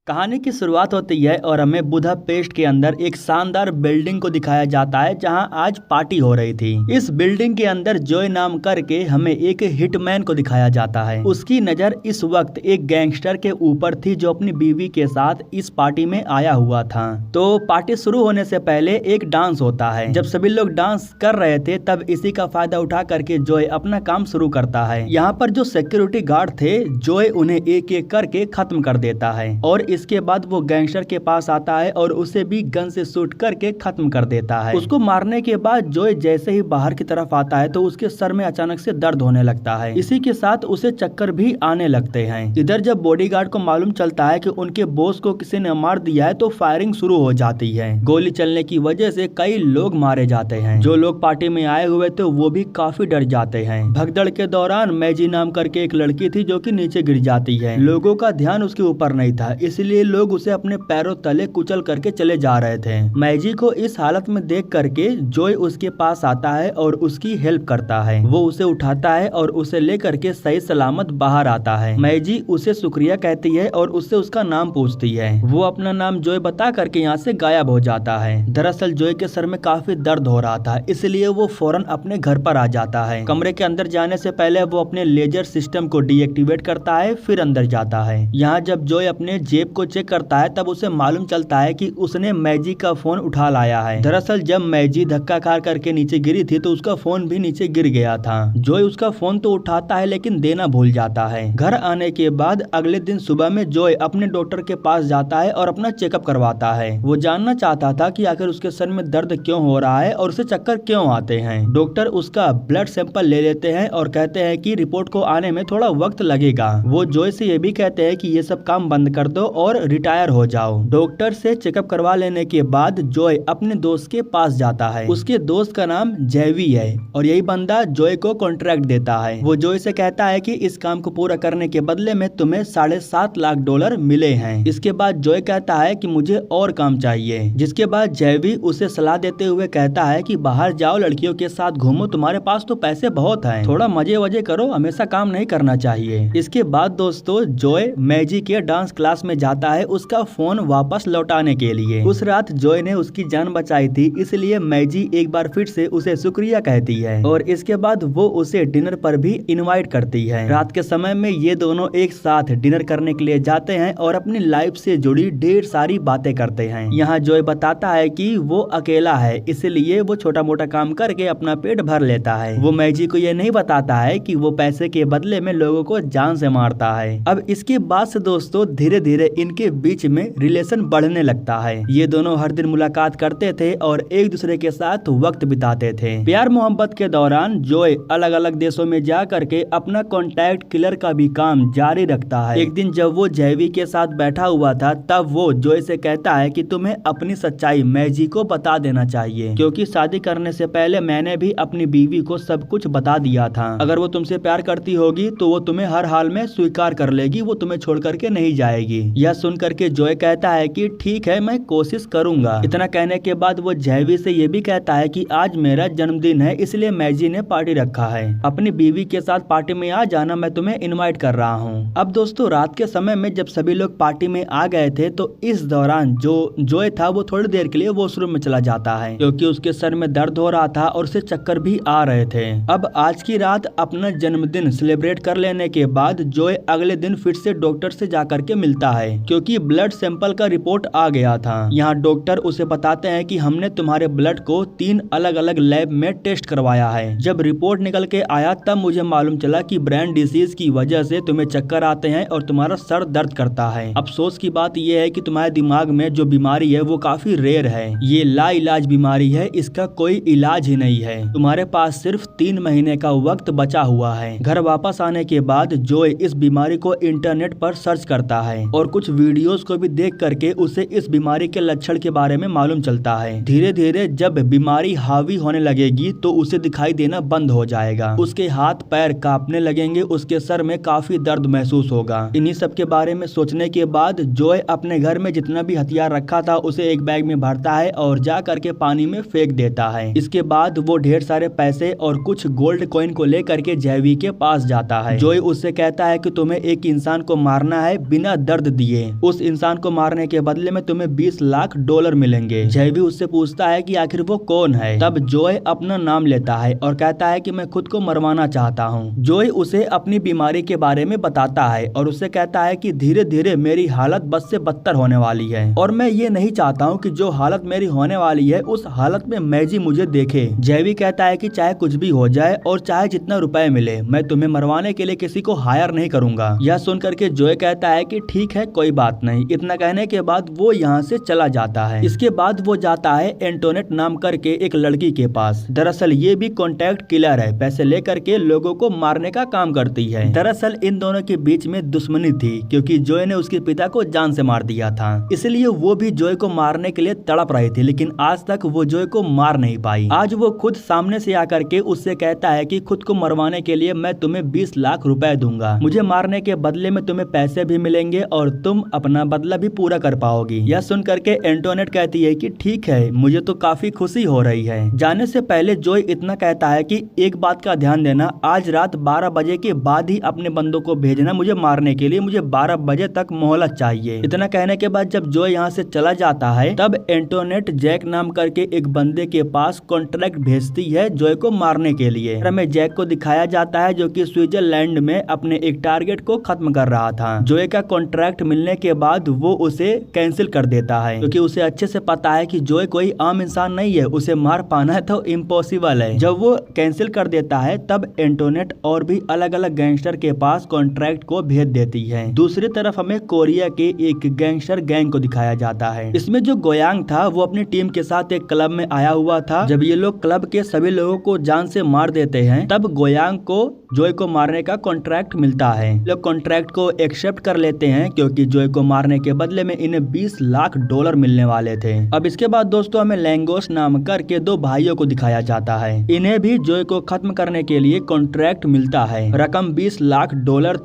कहानी की शुरुआत होती है और हमें बुदापेस्ट के अंदर एक शानदार बिल्डिंग को दिखाया जाता है जहां आज पार्टी हो रही थी। इस बिल्डिंग के अंदर जॉय नाम करके हमें एक हिटमैन को दिखाया जाता है। उसकी नजर इस वक्त एक गैंगस्टर के ऊपर थी जो अपनी बीवी के साथ इस पार्टी में आया हुआ था। तो पार्टी शुरू होने से पहले एक डांस होता है। जब सभी लोग डांस कर रहे थे तब इसी का फायदा उठा करके जॉय अपना काम शुरू करता है। यहाँ पर जो सिक्योरिटी गार्ड थे जॉय उन्हें एक एक करके खत्म कर देता है और इसके बाद वो गैंगस्टर के पास आता है और उसे भी गन से शूट करके खत्म कर देता है। उसको मारने के बाद जॉय जैसे ही बाहर की तरफ आता है तो उसके सर में अचानक से दर्द होने लगता है। इसी के साथ उसे चक्कर भी आने लगते हैं। इधर जब बॉडीगार्ड को मालूम चलता है कि उनके बॉस को किसी ने मार दिया है तो फायरिंग शुरू हो जाती है। गोली चलने की वजह से कई लोग मारे जाते हैं। जो लोग पार्टी में आए हुए थे वो भी काफी डर जाते हैं। भगदड़ के दौरान मैजी नाम करके एक लड़की थी जो कि नीचे गिर जाती है। लोगों का ध्यान उसके ऊपर नहीं था, इसलिए लोग उसे अपने पैरों तले कुचल करके चले जा रहे थे। मैजी को इस हालत में देख करके जॉय उसके पास आता है और उसकी हेल्प करता है। वो उसे उठाता है और उसे लेकर के सही सलामत बाहर आता है। मैजी उसे शुक्रिया कहती है और उससे उसका नाम पूछती है। वो अपना नाम जॉय बता करके यहाँ से गायब हो जाता है। दरअसल जॉय के सर में काफी दर्द हो रहा था, इसलिए वो फौरन अपने घर पर आ जाता है। कमरे के अंदर जाने से पहले वो अपने लेजर सिस्टम को डीएक्टिवेट करता है, फिर अंदर जाता है। यहाँ जब जॉय अपने जेब को चेक करता है तब उसे मालूम चलता है कि उसने मैजी का फोन उठा लाया है। दरअसल जब मैजी धक्का खा करके नीचे गिरी थी तो उसका फोन भी नीचे गिर गया था। जॉय उसका फोन तो उठाता है लेकिन देना भूल जाता है। घर आने के बाद अगले दिन सुबह में जॉय अपने डॉक्टर के पास जाता है और अपना चेकअप करवाता है। वो जानना चाहता था कि आखिर उसके सर में दर्द क्यों हो रहा है और उसे चक्कर क्यों आते हैं। डॉक्टर उसका ब्लड सैंपल ले लेते हैं और कहते हैं कि रिपोर्ट को आने में थोड़ा वक्त लगेगा। वो जॉय से ये भी कहते हैं कि ये सब काम बंद कर दो और रिटायर हो जाओ। डॉक्टर से चेकअप करवा लेने के बाद जॉय अपने दोस्त के पास जाता है। उसके दोस्त का नाम जेवी है और यही बंदा जॉय को कॉन्ट्रैक्ट देता है। वो जॉय से कहता है कि इस काम को पूरा करने के बदले में तुम्हें $7.5 लाख मिले हैं। इसके बाद जॉय कहता है कि मुझे और काम चाहिए, जिसके बाद जेवी उसे सलाह देते हुए कहता है कि बाहर जाओ, लड़कियों के साथ घूमो, तुम्हारे पास तो पैसे बहुत हैं, थोड़ा मजे वजे करो, हमेशा काम नहीं करना चाहिए। इसके बाद दोस्तों जॉय मैजी के डांस क्लास में जाता है उसका फोन वापस लौटाने के लिए। उस रात जॉय ने उसकी जान बचाई थी, इसलिए मैजी एक बार फिर से उसे शुक्रिया कहती है और इसके बाद वो उसे डिनर पर भी इनवाइट करती है। रात के समय में ये दोनों एक साथ डिनर करने के लिए जाते हैं और अपनी लाइफ से जुड़ी ढेर सारी बातें करते हैं। यहाँ जॉय बताता है कि वो अकेला है, इसलिए वो छोटा मोटा काम करके अपना पेट भर लेता है। वो मैजी को ये नहीं बताता है कि वो पैसे के बदले में लोगों को जान से मारता है। अब इसके बाद से दोस्तों धीरे धीरे इनके बीच में रिलेशन बढ़ने लगता है। ये दोनों हर दिन मुलाकात करते थे और एक दूसरे के साथ वक्त बिताते थे। प्यार मोहब्बत के दौरान जॉय अलग अलग देशों में जा करके अपना कॉन्टैक्ट किलर का भी काम जारी रखता है। एक दिन जब वो जेवी के साथ बैठा हुआ था तब वो जॉय से कहता है कि तुम्हें अपनी सच्चाई मैजी को बता देना चाहिए, क्योंकि शादी करने से पहले मैंने भी अपनी बीवी को सब कुछ बता दिया था। अगर वो तुमसे प्यार करती होगी तो वो तुम्हें हर हाल में स्वीकार कर लेगी, वो तुम्हें छोड़ करके नहीं जाएगी। यह सुन करके जॉय कहता है कि ठीक है, मैं कोशिश करूंगा। इतना कहने के बाद वो जेवी से ये भी कहता है कि आज मेरा जन्मदिन है, इसलिए मैजी ने पार्टी रखा है, अपनी बीवी के साथ पार्टी में आ जाना, मैं तुम्हें इनवाइट कर रहा हूँ। अब दोस्तों रात के समय में जब सभी लोग पार्टी में आ गए थे तो इस दौरान जो जॉय था वो थोड़ी देर के लिए वॉशरूम में चला जाता है, क्योंकि उसके सर में दर्द हो रहा था और उसे चक्कर भी आ रहे थे। अब आज की रात अपना जन्मदिन सेलिब्रेट कर लेने के बाद जॉय अगले दिन फिर से डॉक्टर से जाकर के मिलता है, क्योंकि ब्लड सैंपल का रिपोर्ट आ गया था। यहाँ डॉक्टर उसे बताते हैं कि हमने तुम्हारे ब्लड को 3 अलग अलग लैब में टेस्ट करवाया है। जब रिपोर्ट निकल के आया तब मुझे मालूम चला कि ब्रेन डिसीज की वजह से तुम्हें चक्कर आते हैं और तुम्हारा सर दर्द करता है। अफसोस की बात यह है कि तुम्हारे दिमाग में जो बीमारी है वो काफी रेयर है, ये लाइलाज बीमारी है, इसका कोई इलाज ही नहीं है। तुम्हारे पास सिर्फ 3 महीने का वक्त बचा हुआ है। घर वापस आने के बाद जॉय इस बीमारी को इंटरनेट पर सर्च करता है और कुछ वीडियोस को भी देख करके उसे इस बीमारी के लक्षण के बारे में मालूम चलता है। धीरे धीरे जब बीमारी हावी होने लगेगी तो उसे दिखाई देना बंद हो जाएगा, उसके हाथ पैर कांपने लगेंगे, उसके सर में काफी दर्द महसूस होगा। इन्हीं सब के बारे में सोचने के बाद जॉय अपने घर में जितना भी हथियार रखा था उसे एक बैग में भरता है और जा करके पानी में फेंक देता है। इसके बाद वो ढेर सारे पैसे और कुछ गोल्ड कॉइन को लेकर के जेवी के पास जाता है। जॉय उससे कहता है कि तुम्हें एक इंसान को मारना है बिना दर्द दिए, लीजिए, उस इंसान को मारने के बदले में तुम्हें $20 लाख मिलेंगे। जय भी उससे पूछता है कि आखिर वो कौन है। तब जॉय अपना नाम लेता है और कहता है कि मैं खुद को मरवाना चाहता हूँ। जॉय उसे अपनी बीमारी के बारे में बताता है और उससे कहता है कि धीरे धीरे मेरी हालत बद से बदतर होने वाली है और मैं ये नहीं चाहता हूँ कि जो हालत मेरी होने वाली है उस हालत में मैजी मुझे देखे। जय भी कहता है कि चाहे कुछ भी हो जाए और चाहे जितना रुपए मिले, मैं तुम्हें मरवाने के लिए किसी को हायर नहीं करूंगा। यह सुन करके जॉय कहता है कि ठीक है, कोई बात नहीं। इतना कहने के बाद वो यहाँ से चला जाता है। इसके बाद वो जाता है एंटोनेट नाम करके एक लड़की के पास। दरअसल ये भी कॉन्ट्रैक्ट किलर है, पैसे लेकर के लोगों को मारने का काम करती है। दरअसल इन दोनों के बीच में दुश्मनी थी क्योंकि जॉय ने उसके पिता को जान से मार दिया था, इसलिए वो भी जॉय को मारने के लिए तड़प रही थी, लेकिन आज तक वो जॉय को मार नहीं पाई। आज वो खुद सामने से आकर के उससे कहता है कि खुद को मरवाने के लिए मैं तुम्हें $20 लाख दूंगा, मुझे मारने के बदले में तुम्हें पैसे भी मिलेंगे और तुम अपना बदला भी पूरा कर पाओगी। यह सुन करके एंटोनेट कहती है कि ठीक है, मुझे तो काफी खुशी हो रही है। जाने से पहले जॉय इतना कहता है कि एक बात का ध्यान देना, आज रात 12 बजे के बाद ही अपने बंदों को भेजना मुझे मारने के लिए, मुझे 12 बजे तक मोहलत चाहिए। इतना कहने के बाद जब जॉय यहाँ से चला जाता है तब एंटोनेट जैक नाम करके एक बंदे के पास कॉन्ट्रैक्ट भेजती है जॉय को मारने के लिए। हमें जैक को दिखाया जाता है जो कि स्विट्जरलैंड में अपने एक टारगेट को खत्म कर रहा था। जॉय का कॉन्ट्रैक्ट मिलने के बाद वो उसे कैंसिल कर देता है क्योंकि उसे अच्छे से पता है कि जॉय कोई आम इंसान नहीं है, उसे मार पाना तो इम्पॉसिबल है। जब वो कैंसिल कर देता है तब एंटोनेट और भी अलग अलग गैंगस्टर के पास कॉन्ट्रैक्ट को भेज देती है। दूसरी तरफ हमें कोरिया के एक गैंगस्टर गैंग को दिखाया जाता है। इसमें जो गोयांग था वो अपनी टीम के साथ एक क्लब में आया हुआ था। जब ये लोग क्लब के सभी लोगों को जान से मार देते हैं तब गोयांग को जॉय को मारने का कॉन्ट्रैक्ट मिलता है। लोग कॉन्ट्रैक्ट को एक्सेप्ट कर लेते हैं क्योंकि जॉय को मारने के बदले में इन्हें $20 लाख मिलने वाले थे। अब इसके बाद दोस्तों हमें लैंगोस नाम करके दो भाइयों को दिखाया जाता है। इन्हें भी जॉय को खत्म करने के लिए कॉन्ट्रैक्ट मिलता है। रकम $20 लाख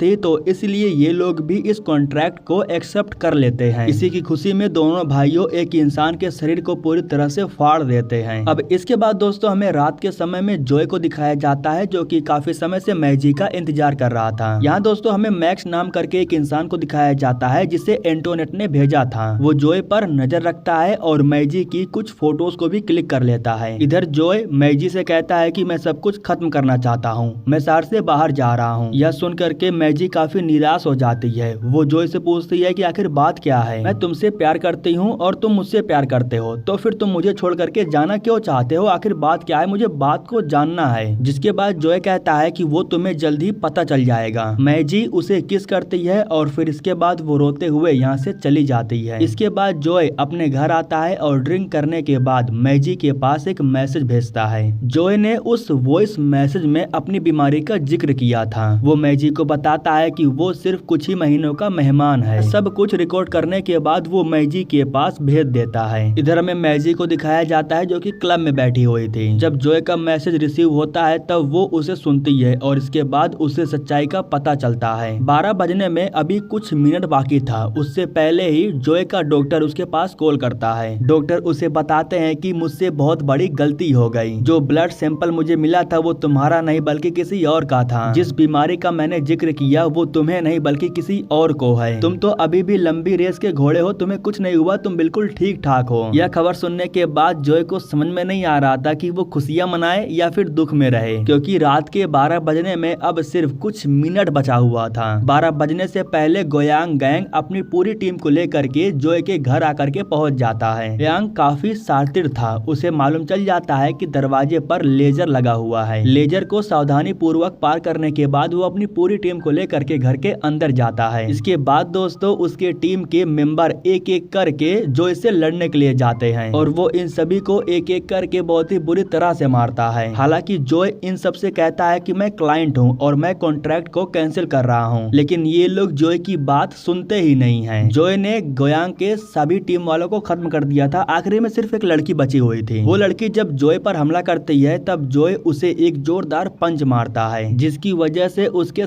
थी तो इसलिए ये लोग भी इस कॉन्ट्रैक्ट को एक्सेप्ट कर लेते हैं। इसी की खुशी में दोनों भाइयों एक इंसान के शरीर को पूरी तरह से फाड़ देते हैं। अब इसके बाद दोस्तों हमें रात के समय में जॉय को दिखाया जाता है जो कि काफी समय से मैजी का इंतजार कर रहा था। यहाँ दोस्तों हमें मैक्स नाम करके एक इंसान को दिखाया जाता है जिसे एंटोनेट ने भेजा था। वो जॉय पर नजर रखता है और मैजी की कुछ फोटोज को भी क्लिक कर लेता है। इधर जॉय मैजी से कहता है कि मैं सब कुछ खत्म करना चाहता हूँ, मैं शहर से बाहर जा रहा हूँ। यह सुन करके मैजी काफी निराश हो जाती है। वो जॉय से पूछती है कि आखिर बात क्या है, मैं तुमसे प्यार करती हूँ और तुम मुझसे प्यार करते हो, तो फिर तुम मुझे छोड़ करके जाना क्यों चाहते हो, आखिर बात क्या है, मुझे बात को जानना है। जिसके बाद जॉय कहता है कि वो तुम्हें जल्द ही पता चल जाएगा। मैजी उसे किस करती है और फिर इसके बाद वो रोते हुए यहाँ से चली जाती है। इसके बाद जॉय अपने घर आता है और ड्रिंक करने के बाद मैजी के पास एक मैसेज भेजता है। जॉय ने उस वॉइस मैसेज में अपनी बीमारी का जिक्र किया था। वो मैजी को बताता है कि वो सिर्फ कुछ ही महीनों का मेहमान है। सब कुछ रिकॉर्ड करने के बाद वो मैजी के पास भेज देता है। इधर हमें मैजी को दिखाया जाता है जो कि क्लब में बैठी हुई थी। जब जॉय का मैसेज रिसीव होता है तब वो उसे सुनती है और इसके बाद उसे सच्चाई का पता चलता है। 12 बजने में अभी कुछ मिनट बाकी था। उससे पहले ही जॉय का डॉक्टर उसके पास कॉल करता है। डॉक्टर उसे बताते हैं कि मुझसे बहुत बड़ी गलती हो गई। जो ब्लड सैंपल मुझे मिला था वो तुम्हारा नहीं बल्कि किसी और का था। जिस बीमारी का मैंने जिक्र किया वो तुम्हें नहीं बल्कि किसी और को है। तुम तो अभी भी लंबी रेस के घोड़े हो, तुम्हें कुछ नहीं हुआ, तुम बिल्कुल ठीक ठाक हो। यह खबर सुनने के बाद जॉय को समझ में नहीं आ रहा था कि वो खुशियां मनाए या फिर दुख में रहे, क्योंकि रात के 12 बजने में अब सिर्फ कुछ मिनट बचा हुआ था। 12 बजने से पहले गोयांग गैंग अपनी पूरी टीम को लेकर के जॉय के घर आकर के पहुंच जाता है। गोयांग काफी शातिर था। उसे मालूम चल जाता है कि दरवाजे पर लेजर लगा हुआ है। लेजर को सावधानी पूर्वक पार करने के बाद वो अपनी पूरी टीम को लेकर के घर के अंदर जाता है। इसके बाद दोस्तों उसके टीम के मेंबर एक एक करके जॉय से लड़ने के लिए जाते हैं और वो इन सभी को एक एक करके बहुत ही बुरी तरह से मारता है। हालांकि जॉय इन सब से कहता है कि मैं क्लाइंट हूँ और मैं कॉन्ट्रैक्ट को कैंसिल कर रहा हूँ, लेकिन ये लोग जॉय की बात सुनते ही नहीं हैं। जॉय ने गोयांग के सभी टीम वालों को खत्म कर दिया था। आखिरी में सिर्फ एक लड़की बची हुई थी। वो लड़की जब जॉय पर हमला करती है तब जॉय उसे एक जोरदार पंच मारता है, जिसकी वजह से उसके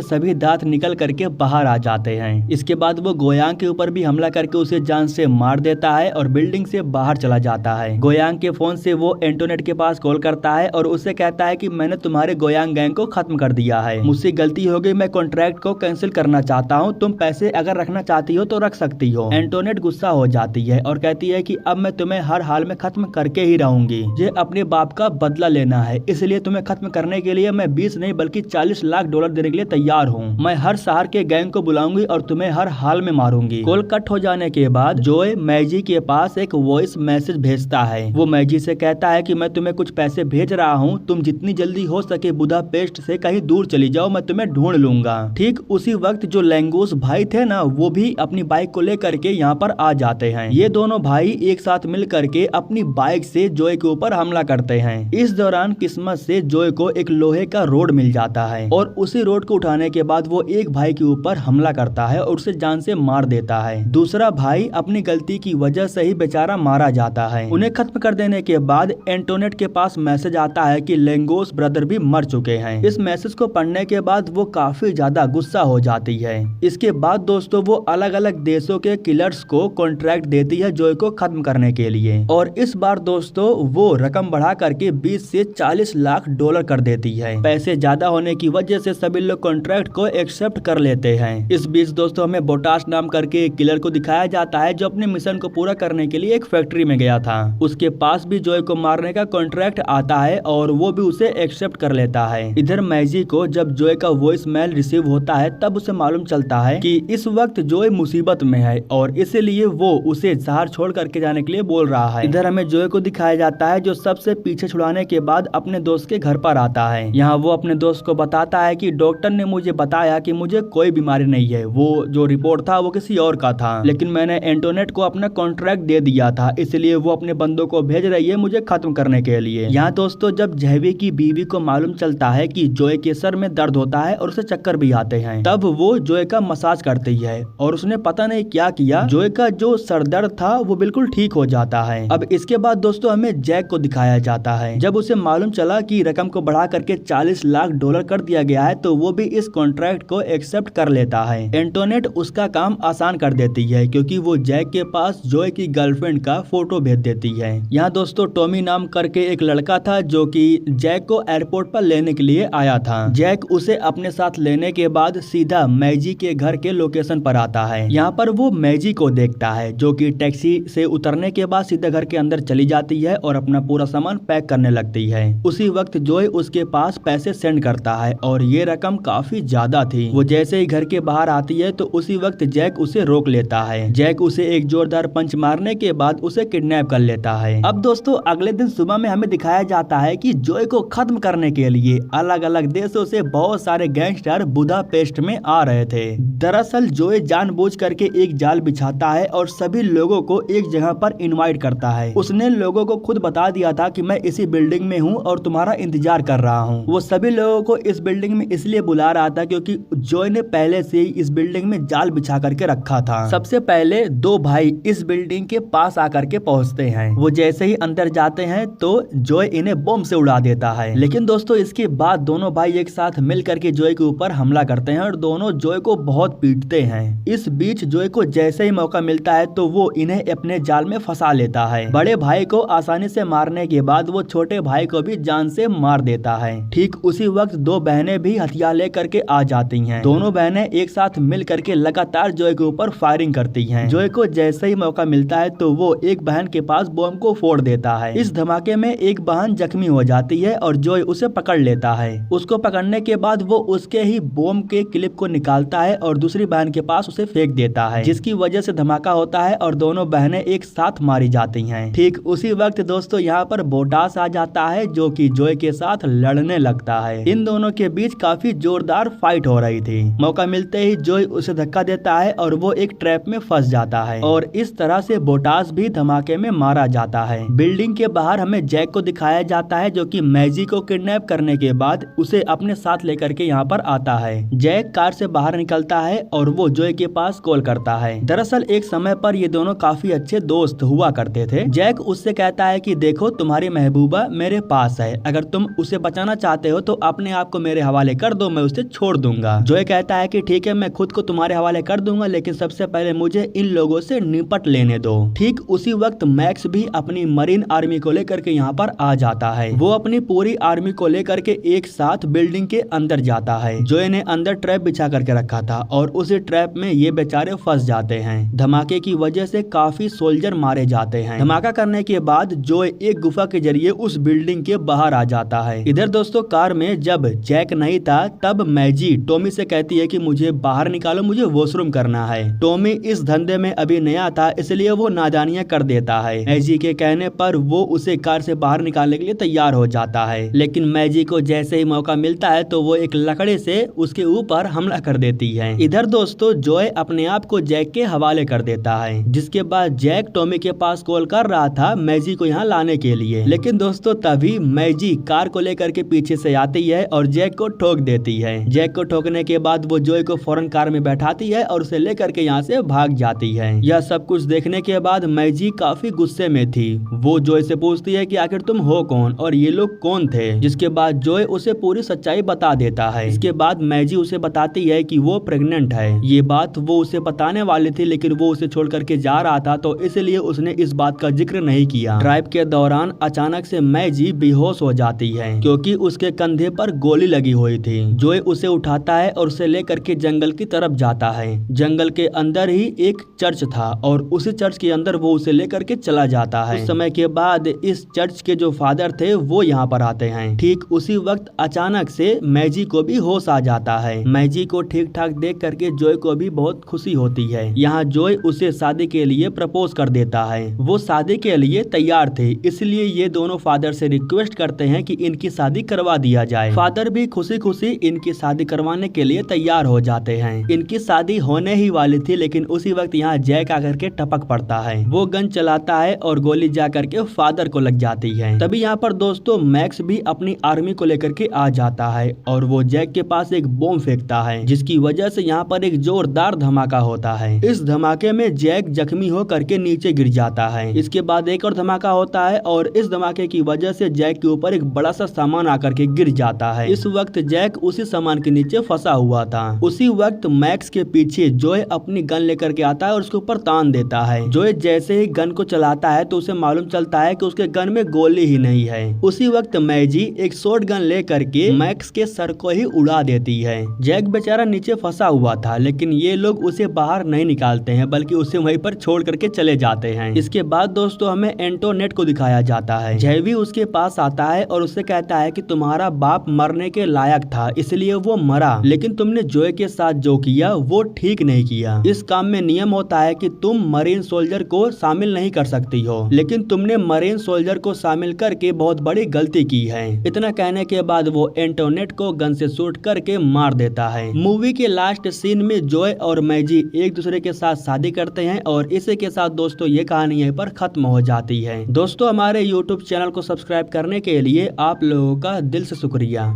सभी दांत निकल करके बाहर आ जाते हैं। इसके बाद वो गोयांग के ऊपर भी हमला करके उसे जान से मार देता है और बिल्डिंग से बाहर चला जाता है। गोयांग के फोन से वो एंटोनेट के पास कॉल करता है और उससे कहता है कि मैंने तुम्हारे गोयांग गैंग को खत्म कर दिया है, मुझसे गलती हो गई, मैं कॉन्ट्रैक्ट को कैंसिल करना चाहता हूँ, तुम पैसे अगर रखना चाहती हो तो रख सकती हो। एंटोनेट गुस्सा हो जाती है और कहती है कि अब मैं तुम्हें हर हाल में खत्म करके ही रहूंगी, ये अपने बाप का बदला लेना है, इसलिए तुम्हें खत्म करने के लिए मैं 20 नहीं बल्कि 40 लाख डॉलर देने के लिए तैयार हूँ। मैं हर शहर के गैंग को बुलाऊंगी और तुम्हें हर हाल में मारूंगी। कॉल कट हो जाने के बाद जोए मैजी के पास एक वॉइस मैसेज भेजता है। वो मैजी से कहता है कि मैं तुम्हें कुछ पैसे भेज रहा हूँ, तुम जितनी जल्दी हो सके बुदापेस्ट से कहीं दूर चली जाओ, मैं तुम्हें ढूंढ लूंगा। ठीक उसी वक्त जो लैंगोस भाई थे ना, वो भी अपनी बाइक को लेकर के यहाँ पर आ जाते हैं। ये दोनों भाई एक साथ मिल करके अपनी बाइक से जोए के ऊपर हमला करते हैं। इस दौरान किस्मत से जोए को एक लोहे का रोड मिल जाता है और उसी रोड को उठाने के बाद वो एक भाई के ऊपर हमला करता है और उसे जान से मार देता है। दूसरा भाई अपनी गलती की वजह से ही बेचारा मारा जाता है। उन्हें खत्म कर देने के बाद एंटोनेट के पास मैसेज आता है कि लैंगोस ब्रदर भी मर चुके हैं। इस मैसेज को पढ़ने के बाद वो काफी ज्यादा गुस्सा हो जाती है। इसके बाद दोस्तों वो अलग अलग देशों के किलर्स को कॉन्ट्रैक्ट देती है जोए को खत्म करने के लिए, और इस बार दोस्तों वो रकम बढ़ा करके 20 से 40 लाख डॉलर कर देती है। पैसे ज्यादा होने की वजह से सभी लोग कॉन्ट्रैक्ट को एक्सेप्ट कर लेते हैं। इस बीच दोस्तों हमें बोटास नाम करके एक किलर को दिखाया जाता है जो अपने मिशन को पूरा करने के लिए एक फैक्ट्री में गया था। उसके पास भी जोए को मारने का कॉन्ट्रैक्ट आता है और वो भी उसे एक्सेप्ट कर लेता है। इधर मैजी को जब जोए का वॉइस मेल रिसीव होता है तब उसे मालूम चलता है कि इस वक्त जोए मुसीबत में है और इसीलिए वो उसे शहर छोड़ करके जाने के लिए बोल रहा है। इधर हमें जोए को दिखाया जाता है जो सबसे पीछे छुड़ाने के बाद अपने दोस्त के घर पर आता है। यहाँ वो अपने दोस्त को बताता है कि डॉक्टर ने मुझे बताया कि मुझे कोई बीमारी नहीं है, वो जो रिपोर्ट था वो किसी और का था, लेकिन मैंने एंटोनेट को अपना कॉन्ट्रैक्ट दे दिया था, इसलिए वो अपने बंदों को भेज रही है मुझे खत्म करने के लिए। यहाँ दोस्तों जब जहवी की बीवी को मालूम चलता है कि जोए के सर में दर्द होता है और उसे चक्कर भी आते हैं, तब वो जोए का मसाज करती है और उसने पता नहीं क्या किया, जोए का जो सर दर्द था वो बिल्कुल ठीक हो जाता है। अब इसके बाद दोस्तों हमें जैक को दिखाया जाता है। जब उसे मालूम चला कि रकम को बढ़ा करके 40 लाख डॉलर कर दिया गया है तो वो भी इस कॉन्ट्रैक्ट को एक्सेप्ट कर लेता है। एंटोनेट उसका काम आसान कर देती है क्योंकि वो जैक के पास जोए की गर्लफ्रेंड का फोटो भेज देती है। यहाँ दोस्तों टॉमी नाम करके एक लड़का था जो कि जैक को एयरपोर्ट पर लेने के लिए आया था। जैक उसे अपने साथ लेने के बाद सीधा मैजी के घर के लोकेशन पर आता है। यहाँ पर वो मैजी को देखता है जो कि टैक्सी से उतरने के बाद सीधा घर के अंदर चली जाती है और अपना पूरा सामान पैक करने लगती है। उसी वक्त जोए उसके पास पैसे सेंड करता है और ये रकम काफी ज्यादा थी। वो जैसे ही घर के बाहर आती है तो उसी वक्त जैक उसे रोक लेता है। जैक उसे एक जोरदार पंच मारने के बाद उसे किडनैप कर लेता है। अब दोस्तों अगले दिन सुबह में हमें दिखाया जाता है कि जोए को खत्म करने के लिए अलग अलग देशों से बहुत सारे गैंगस्टर बुदापेस्ट में आ रहे थे। दरअसल जोए जानबूझ करके एक जाल बिछाता है और सभी लोगों को एक जगह पर इनवाइट करता है। उसने लोगों को खुद बता दिया था कि मैं इसी बिल्डिंग में हूँ और तुम्हारा इंतजार कर रहा हूँ। वो सभी लोगों को इस बिल्डिंग में इसलिए बुला रहा था क्योंकि जोए ने पहले से ही इस बिल्डिंग में जाल बिछा करके रखा था। सबसे पहले दो भाई इस बिल्डिंग के पास आकर के पहुँचते हैं। वो जैसे ही अंदर जाते हैं तो जोए इन्हें बम से उड़ा देता है। लेकिन दोस्तों इसके बाद दोनों भाई एक साथ मिल करके जोए के ऊपर हमला करते हैं और दोनों जोए को बहुत पीटते हैं। इस बीच जोए को जैसे ही मौका मिलता है तो वो इन्हें अपने जाल में फंसा लेता है। बड़े भाई को आसानी से मारने के बाद वो छोटे भाई को भी जान से मार देता है। ठीक उसी वक्त दो बहनें भी हथियार लेकर के आ जाती हैं। दोनों बहनें एक साथ मिल करके लगातार जोए के ऊपर फायरिंग करती हैं। जोए को जैसे ही मौका मिलता है तो वो एक बहन के पास बम को फोड़ देता है। इस धमाके में एक बहन जख्मी हो जाती है और जोए उसे पकड़ लेता है। उसको पकड़ने के बाद वो उसके ही बम के क्लिप को निकालता है और दूसरी बहन के पास उसे फेंक देता है, जिसकी वजह से धमाका होता है और दोनों बहनें एक साथ मारी जाती हैं। ठीक उसी वक्त दोस्तों यहाँ पर बोटास आ जाता है जो कि जोए के साथ लड़ने लगता है। इन दोनों के बीच काफी जोरदार फाइट हो रही थी। मौका मिलते ही जोए उसे धक्का देता है और वो एक ट्रैप में फंस जाता है और इस तरह से बोटास भी धमाके में मारा जाता है। बिल्डिंग के बाहर हमें जैक को दिखाया जाता है जो कि मैजी को किडनैप करने के बाद उसे अपने साथ लेकर के यहाँ पर आता है। जैक कार से बाहर निकलता है और वो जोए के पास कॉल करता है। दरअसल एक समय पर ये दोनों काफी अच्छे दोस्त हुआ करते थे। जैक उससे कहता है कि देखो तुम्हारी महबूबा मेरे पास है, अगर तुम उसे बचाना चाहते हो तो अपने आप को मेरे हवाले कर दो, मैं उसे छोड़ दूंगा। जोए कहता है कि ठीक है मैं खुद को तुम्हारे हवाले कर दूंगा, लेकिन सबसे पहले मुझे इन लोगों से निपट लेने दो। ठीक उसी वक्त मैक्स भी अपनी मरीन आर्मी को लेकर के यहाँ पर आ जाता है। वो अपनी पूरी आर्मी को लेकर के एक साथ बिल्डिंग के अंदर जाता है। जोए ने अंदर ट्रैप बिछा करके रखा था और उसी ट्रैप में ये बेचारे फंस जाते हैं। धमाके की वजह से काफी सोल्जर मारे जाते हैं। धमाका करने के बाद जोए एक गुफा के जरिए उस बिल्डिंग के बाहर आ जाता है। इधर दोस्तों कार में जब जैक नहीं था तब मैजी टॉमी से कहती है कि मुझे बाहर निकालो, मुझे वॉशरूम करना है। टॉमी इस धंधे में अभी नया था इसलिए वो नादानियां कर देता है। मैजी के कहने पर वो उसे कार से बाहर निकालने के लिए तैयार हो जाता है, लेकिन मैजी को जैसे ही मौका मिलता है तो वो एक लकड़े से उसके ऊपर हमला कर देती है। इधर दोस्तों जोए अपने आप को जैक के हवाले कर देता है, जिसके बाद जैक टॉमी के पास कॉल कर रहा था मैजी को यहाँ लाने के लिए। लेकिन दोस्तों तभी मैजी कार को लेकर के पीछे से आती है और जैक को ठोक देती है। जैक को ठोकने के बाद वो जोए को फौरन कार में बैठाती है और उसे लेकर के यहाँ से भाग जाती है। यह सब कुछ देखने के बाद मैजी काफी गुस्से में थी। वो जोए से पूछती है कि आखिर तुम हो कौन और ये लोग कौन थे, जिसके बाद जोए उसे पूरी सच्चाई बता देता है। इसके बाद मैजी उसे बताती है कि वो प्रेग्नेंट है। ये बात वो उसे बताने वाली थी लेकिन वो उसे छोड़ करके जा रहा था तो इसलिए उसने इस बात का जिक्र नहीं किया। ड्राइव के दौरान अचानक से मैजी बेहोश हो जाती है क्योंकि उसके कंधे पर गोली लगी हुई थी। जोए उसे उठाता है और उसे लेकर के जंगल की तरफ जाता है। जंगल के अंदर ही एक चर्च था और उसी चर्च के अंदर वो उसे लेकर के चला जाता है। कुछ समय के बाद इस चर्च के जो फादर थे वो यहाँ पर आते हैं। ठीक उसी वक्त अचानक से मैजी को भी होश आ जाता है। मैजी को ठीक ठाक देख करके जोए को भी बहुत खुशी होती है। यहाँ जोए उसे शादी के लिए प्रपोज कर देता है। वो शादी के लिए तैयार थे, इसलिए ये दोनों फादर से रिक्वेस्ट करते हैं कि इनकी शादी करवा दिया जाए। फादर भी खुशी खुशी इनकी शादी करवाने के लिए तैयार हो जाते हैं। इनकी शादी होने ही वाली थी लेकिन उसी वक्त यहाँ जैक आकर के टपक पड़ता है। वो गन चलाता है और गोली जा करके फादर को लग जाती है। तभी यहाँ पर दोस्तों मैक्स भी अपनी आर्मी को लेकर के आ जाता है और वो जैक के पास एक बम फेंकता है, जिसकी वजह से यहाँ पर एक जोरदार धमाका होता है। इस धमाके में जैक जख्मी हो करके नीचे गिर जाता है। इसके बाद एक और धमाका होता है और इस धमाके की वजह से जैक के ऊपर एक बड़ा सा सामान आकर के गिर जाता है। इस वक्त जैक उसी सामान के नीचे फंसा हुआ था। उसी वक्त मैक्स के पीछे जोए अपनी गन लेकर के आता है और उसके ऊपर तान देता है। जोए जैसे ही गन को चलाता है तो उसे मालूम चलता है कि उसके गन में गोली ही नहीं है। उसी वक्त मैजी एक शॉर्ट गन लेकर के मैक्स के सर को ही उड़ा देती है। जैक बेचारा नीचे फंसा हुआ था लेकिन ये लोग उसे बाहर नहीं निकालते हैं बल्कि उसे वहीं पर छोड़ करके चले जाते हैं। इसके बाद दोस्तों हमें एंटोनेट को दिखाया जाता है। जय भी उसके पास आता है और उससे कहता है कि तुम्हारा बाप मरने के लायक था इसलिए वो मरा, लेकिन तुमने जोए के साथ जो किया वो ठीक नहीं किया। इस काम में नियम होता है कि तुम मरीन सोल्जर को शामिल नहीं कर सकती हो, लेकिन तुमने मरीन सोल्जर को शामिल करके बहुत बड़ी गलती की है। इतना कहने के बाद वो एंटोनेट को गन से शूट करके मार देता है। मूवी के लास्ट सीन में जोए और मैजी एक दूसरे के साथ शादी करते हैं और इसी के साथ दोस्तों ये कहानी यहीं पर खत्म हो जाती है। दोस्तों हमारे YouTube चैनल को सब्सक्राइब करने के लिए आप लोगों का दिल से शुक्रिया।